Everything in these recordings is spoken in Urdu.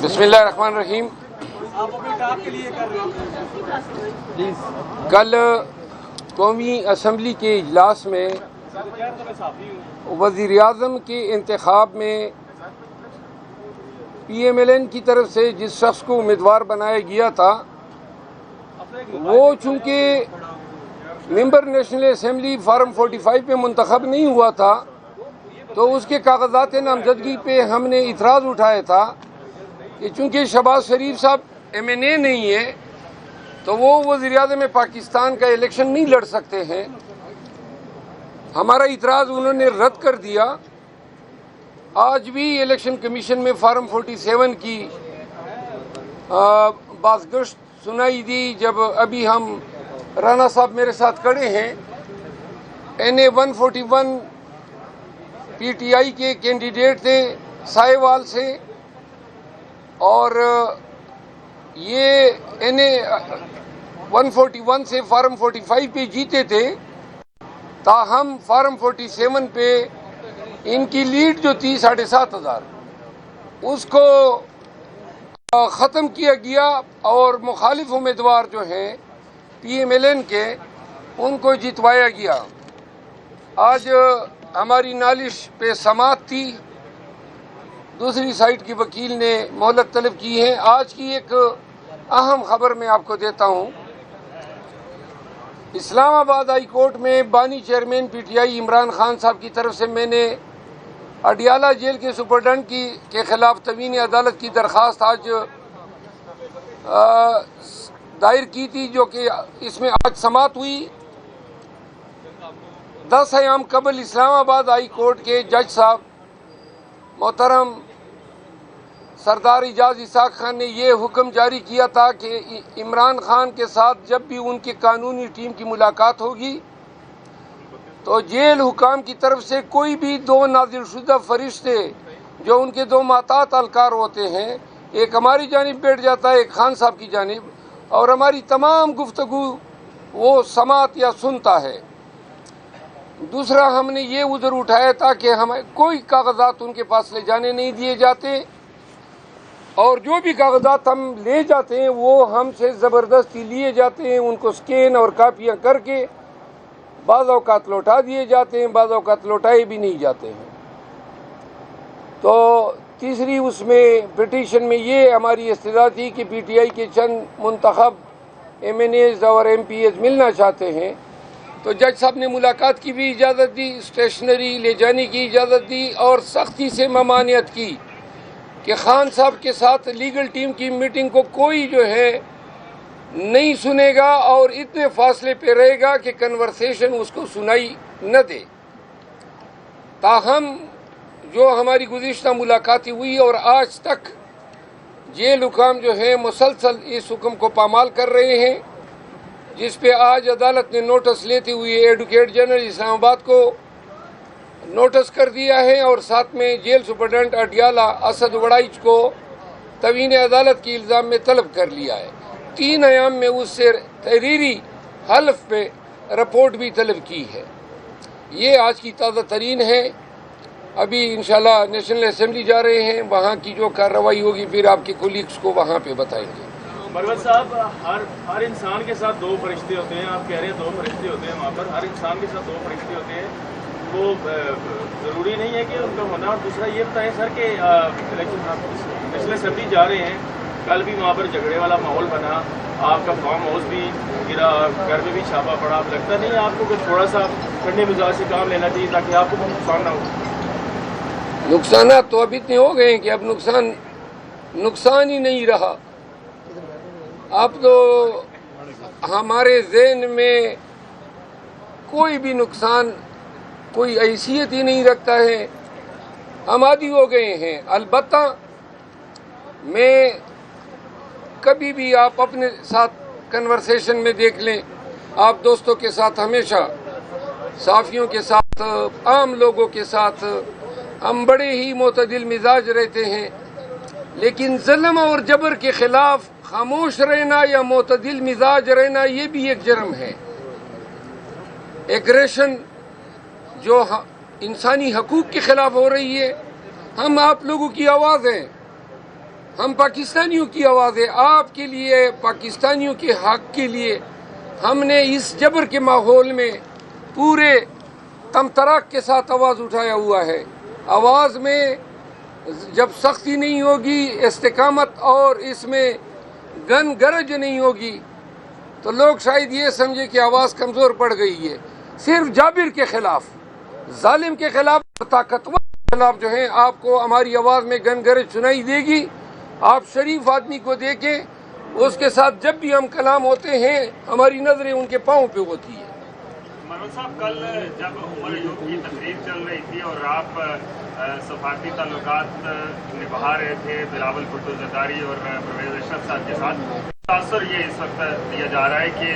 بسم اللہ الرحمن الرحیم۔ کل قومی اسمبلی کے اجلاس میں وزیر اعظم کے انتخاب میں پی ایم ایل این کی طرف سے جس شخص کو امیدوار بنایا گیا تھا وہ چونکہ ممبر نیشنل اسمبلی فارم 45 پہ منتخب نہیں ہوا تھا تو اس کے کاغذات نامزدگی پہ ہم نے اعتراض اٹھایا تھا کہ چونکہ شہباز شریف صاحب ایم این اے نہیں ہے تو وہ وزیر اعظم پاکستان کا الیکشن نہیں لڑ سکتے ہیں۔ ہمارا اعتراض انہوں نے رد کر دیا۔ آج بھی الیکشن کمیشن میں فارم 47 کی بازگشت سنائی دی جب ابھی ہم رانا صاحب میرے ساتھ کھڑے ہیں۔ NA 141 پی ٹی آئی کے کینڈیڈیٹ تھے سائے وال سے اور یہ NA 141 سے فارم 45 پہ جیتے تھے، تاہم فارم 47 پہ ان کی لیڈ جو تھی 7,500 اس کو ختم کیا گیا اور مخالف امیدوار جو ہیں پی ایم ایل این کے ان کو جتوایا گیا۔ آج ہماری نالش پہ سماعت تھی، دوسری سائٹ کی وکیل نے مہلت طلب کی ہے۔ آج کی ایک اہم خبر میں آپ کو دیتا ہوں۔ اسلام آباد ہائی کورٹ میں بانی chairman P T I Imran Khan صاحب کی طرف سے میں نے اڈیالہ جیل کے سپرڈنٹ کے خلاف توہین عدالت کی درخواست آج دائر کی تھی، جو کہ اس میں آج سماعت ہوئی۔ 10 ایام قبل اسلام آباد ہائی کورٹ کے جج صاحب محترم سردار اعجاز اسحاق خان نے یہ حکم جاری کیا تھا کہ عمران خان کے ساتھ جب بھی ان کی قانونی ٹیم کی ملاقات ہوگی تو جیل حکام کی طرف سے کوئی بھی 2 نازل شدہ فرشتے جو ان کے 2 محتاط اہلکار ہوتے ہیں، ایک ہماری جانب بیٹھ جاتا ہے، ایک خان صاحب کی جانب، اور ہماری تمام گفتگو وہ سماعت یا سنتا ہے۔ دوسرا ہم نے یہ عذر اٹھایا تھا کہ ہمیں کوئی کاغذات ان کے پاس لے جانے نہیں دیے جاتے، اور جو بھی کاغذات ہم لے جاتے ہیں وہ ہم سے زبردستی لیے جاتے ہیں، ان کو سکین اور کاپیاں کر کے بعض اوقات لوٹا دیے جاتے ہیں، بعض اوقات لوٹائے بھی نہیں جاتے ہیں۔ تو تیسری اس میں پٹیشن میں یہ ہماری استدعا تھی کہ پی ٹی آئی کے چند منتخب ایم این ایز اور ایم پی ایز ملنا چاہتے ہیں، تو جج صاحب نے ملاقات کی بھی اجازت دی، اسٹیشنری لے جانے کی اجازت دی، اور سختی سے ممانعت کی کہ خان صاحب کے ساتھ لیگل ٹیم کی میٹنگ کو کوئی جو ہے نہیں سنے گا اور اتنے فاصلے پہ رہے گا کہ کنورسیشن اس کو سنائی نہ دے۔ تاہم جو ہماری گزشتہ ملاقاتیں ہوئی اور آج تک جیل حکام جو ہے مسلسل اس حکم کو پامال کر رہے ہیں، جس پہ آج عدالت نے نوٹس لیتے ہوئے ایڈوکیٹ جنرل اسلام آباد کو نوٹس کر دیا ہے، اور ساتھ میں جیل سپرڈنٹ اڈیالہ اسد وڑائچ کو توہین عدالت کے الزام میں طلب کر لیا ہے۔ 3 ایام میں اس سے تحریری حلف پہ رپورٹ بھی طلب کی ہے۔ یہ آج کی تازہ ترین ہے۔ ابھی انشاءاللہ نیشنل اسمبلی جا رہے ہیں، وہاں کی جو کارروائی ہوگی پھر آپ کے کولیگز کو وہاں پہ بتائیں گے۔ مروت صاحب، ہر انسان کے ساتھ 2 فرشتے ہوتے ہیں، آپ کہہ رہے ہیں 2 فرشتے ہوتے ہیں وہاں پر، ہر انسان کے ساتھ 2 فرشتے ہوتے ہیں، وہ ضروری نہیں ہے کہ ان کا ہونا۔ اور دوسرا یہ بتائیں سر کہ نیشنل اسمبلی جا رہے ہیں، کل بھی وہاں پر جھگڑے والا ماحول بنا، آپ کا فارم ہاؤس بھی گرا، گھر میں بھی چھاپا پڑا، لگتا نہیں آپ کو کہ تھوڑا سا ٹھنڈے مزاج سے کام لینا چاہیے تاکہ آپ کو نقصان نہ ہو؟ نقصانات تو اب اتنے ہو گئے ہیں کہ اب نقصان ہی نہیں رہا۔ اب تو ہمارے ذہن میں کوئی بھی نقصان کوئی حیثیت ہی نہیں رکھتا ہے، ہم عادی ہو گئے ہیں۔ البتہ میں کبھی بھی آپ اپنے ساتھ کنورسیشن میں دیکھ لیں، آپ دوستوں کے ساتھ ہمیشہ، صحافیوں کے ساتھ، عام لوگوں کے ساتھ ہم بڑے ہی معتدل مزاج رہتے ہیں، لیکن ظلم اور جبر کے خلاف خاموش رہنا یا معتدل مزاج رہنا یہ بھی ایک جرم ہے۔ ایگریشن جو انسانی حقوق کے خلاف ہو رہی ہے، ہم آپ لوگوں کی آواز ہیں، ہم پاکستانیوں کی آواز ہے، آپ کے لیے، پاکستانیوں کے حق کے لیے ہم نے اس جبر کے ماحول میں پورے تمطراق کے ساتھ آواز اٹھایا ہوا ہے۔ آواز میں جب سختی نہیں ہوگی، استقامت اور اس میں گن گرج نہیں ہوگی تو لوگ شاید یہ سمجھے کہ آواز کمزور پڑ گئی ہے۔ صرف جابر کے خلاف، ظالم کے خلاف، طاقتور کے خلاف جو ہیں آپ کو ہماری آواز میں گن گرج سنائی دے گی۔ آپ شریف آدمی کو دیکھیں، اس کے ساتھ جب بھی ہم کلام ہوتے ہیں ہماری نظریں ان کے پاؤں پہ ہوتی ہے۔ منوج صاحب، کل جب عمر یوب کی تقریر چل رہی تھی اور آپ سفارتی تعلقات نبھا رہے تھے بلاول بھٹو زرداری اور پرویز اشرف صاحب کے ساتھ، تاثر یہ اس وقت دیا جا رہا ہے کہ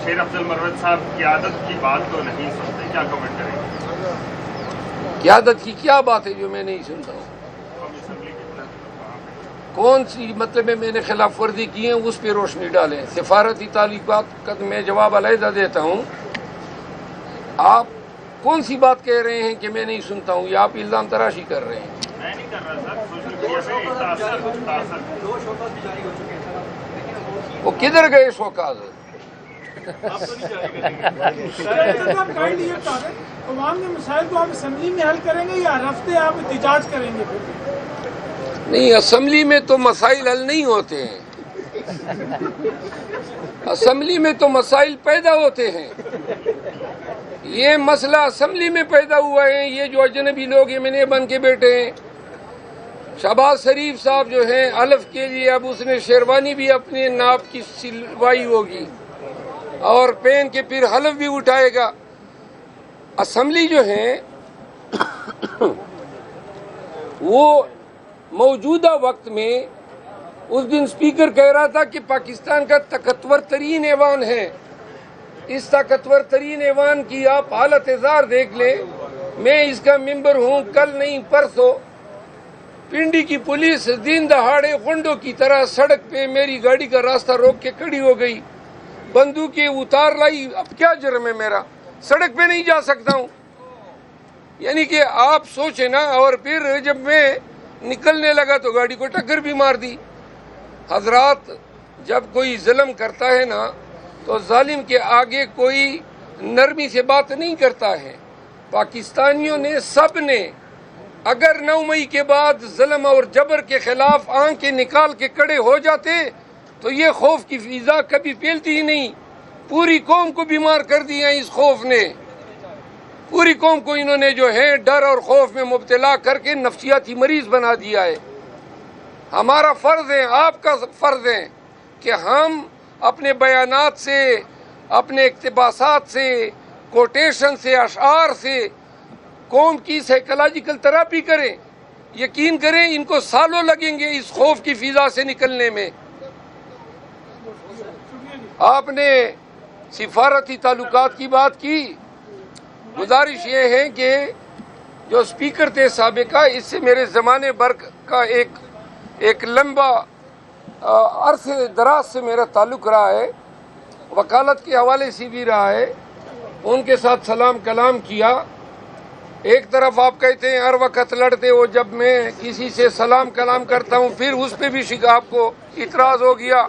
شیر افضل مروت صاحب قیادت کی بات کو نہیں سنتے، کیا کمنٹ کریں گے؟ قیادت کی کیا بات ہے جو میں نہیں سنتا ہوں؟ کون سی مطلب ہے میں نے خلاف ورزی کی ہے اس پہ روشنی ڈالیں۔ سفارتی تعلقات کا میں جواب علیحدہ دیتا ہوں۔ آپ کون سی بات کہہ رہے ہیں کہ میں نہیں سنتا ہوں، یا آپ الزام تراشی کر رہے ہیں؟ میں نہیں کر رہا سر، سوشل میڈیا پہ تاثر وہ کدھر گئے شوکاز؟ عوام کے مسائل کو آپ اسمبلی میں حل کریں گے یا رفتے آپ احتجاج کریں گے؟ نہیں، اسمبلی میں تو مسائل حل نہیں ہوتے ہیں، اسمبلی میں تو مسائل پیدا ہوتے ہیں۔ یہ مسئلہ اسمبلی میں پیدا ہوا ہے۔ یہ جو اجنبی لوگ MNA بن کے بیٹھے ہیں، شہباز شریف صاحب جو ہیں حلف کے لیے اب اس نے شیروانی بھی اپنے ناپ کی سلوائی ہوگی اور پہن کے پھر حلف بھی اٹھائے گا۔ اسمبلی جو ہے وہ موجودہ وقت میں، اس دن اسپیکر کہہ رہا تھا کہ پاکستان کا طاقتور ترین ایوان ہے۔ اس طاقتور ترین ایوان کی آپ حالت زار دیکھ لیں۔ میں اس کا ممبر ہوں، کل نہیں پرسوں پنڈی کی پولیس دن دہاڑے غنڈوں کی طرح سڑک پہ میری گاڑی کا راستہ روک کے کھڑی ہو گئی، بندوقیں اتار لائی۔ اب کیا جرم ہے میرا؟ سڑک پہ نہیں جا سکتا ہوں؟ یعنی کہ آپ سوچیں نا۔ اور پھر جب میں نکلنے لگا تو گاڑی کو ٹکر بھی مار دی۔ حضرات، جب کوئی ظلم کرتا ہے نا تو ظالم کے آگے کوئی نرمی سے بات نہیں کرتا ہے۔ پاکستانیوں نے، سب نے، اگر 9 مئی کے بعد ظلم اور جبر کے خلاف آنکھیں نکال کے کھڑے ہو جاتے تو یہ خوف کی فضا کبھی پھیلتی ہی نہیں۔ پوری قوم کو بیمار کر دیا اس خوف نے، پوری قوم کو انہوں نے جو ہے ڈر اور خوف میں مبتلا کر کے نفسیاتی مریض بنا دیا ہے۔ ہمارا فرض ہے، آپ کا فرض ہے کہ ہم اپنے بیانات سے، اپنے اقتباسات سے، کوٹیشن سے، اشعار سے قوم کی سائیکولوجیکل تھراپی کریں۔ یقین کریں ان کو سالوں لگیں گے اس خوف کی فضا سے نکلنے میں۔ آپ نے سفارتی تعلقات کی بات کی، گزارش یہ ہے کہ جو اسپیکر تھے سابقہ، اس سے میرے زمانے بھر کا ایک لمبا عرصے دراز سے میرا تعلق رہا ہے، وکالت کے حوالے سے بھی رہا ہے۔ ان کے ساتھ سلام کلام کیا۔ ایک طرف آپ کہتے ہیں ہر وقت لڑتے ہو، جب میں کسی سے سلام کلام کرتا ہوں پھر اس پہ بھی آپ کو اعتراض ہو گیا۔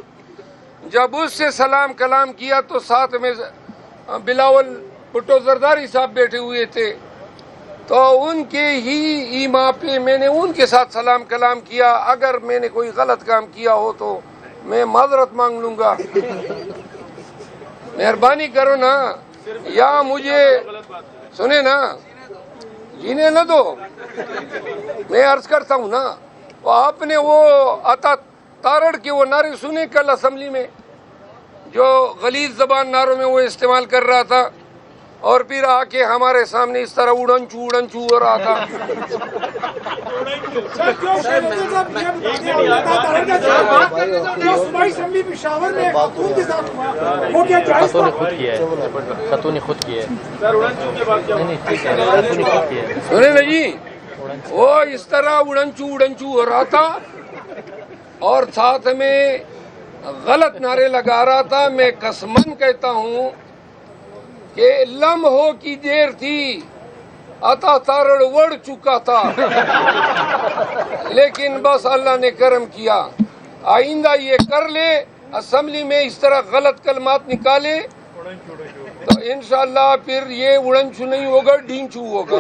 جب اس سے سلام کلام کیا تو ساتھ میں بلاول بھٹو زرداری صاحب بیٹھے ہوئے تھے، تو ان کے ہی ایما پہ میں نے ان کے ساتھ سلام کلام کیا۔ اگر میں نے کوئی غلط کام کیا ہو تو میں معذرت مانگ لوں گا، مہربانی کرو نا، یا مجھے سنے نا، جینے نہ دو۔ میں عرض کرتا ہوں نا، آپ نے وہ عطا تارڑ کے وہ نعرے سنے کل اسمبلی میں، جو غلیظ زبان نعروں میں وہ استعمال کر رہا تھا، اور پھر آ کے ہمارے سامنے اس طرح اڑنچو اڑنچو ہو رہا تھا۔ سنے نا جی، وہ اس طرح اڑنچو اڑنچو ہو رہا تھا اور ساتھ میں غلط نعرے لگا رہا تھا۔ میں قسمن کہتا ہوں کہ لمحوں کی دیر تھی، عطا تارڑ وڑ چکا تھا، لیکن بس اللہ نے کرم کیا۔ آئندہ یہ کر لے، اسمبلی میں اس طرح غلط کلمات نکالے تو انشاءاللہ پھر یہ اڑن چھو نہیں ہوگا، ڈین چھو ہوگا.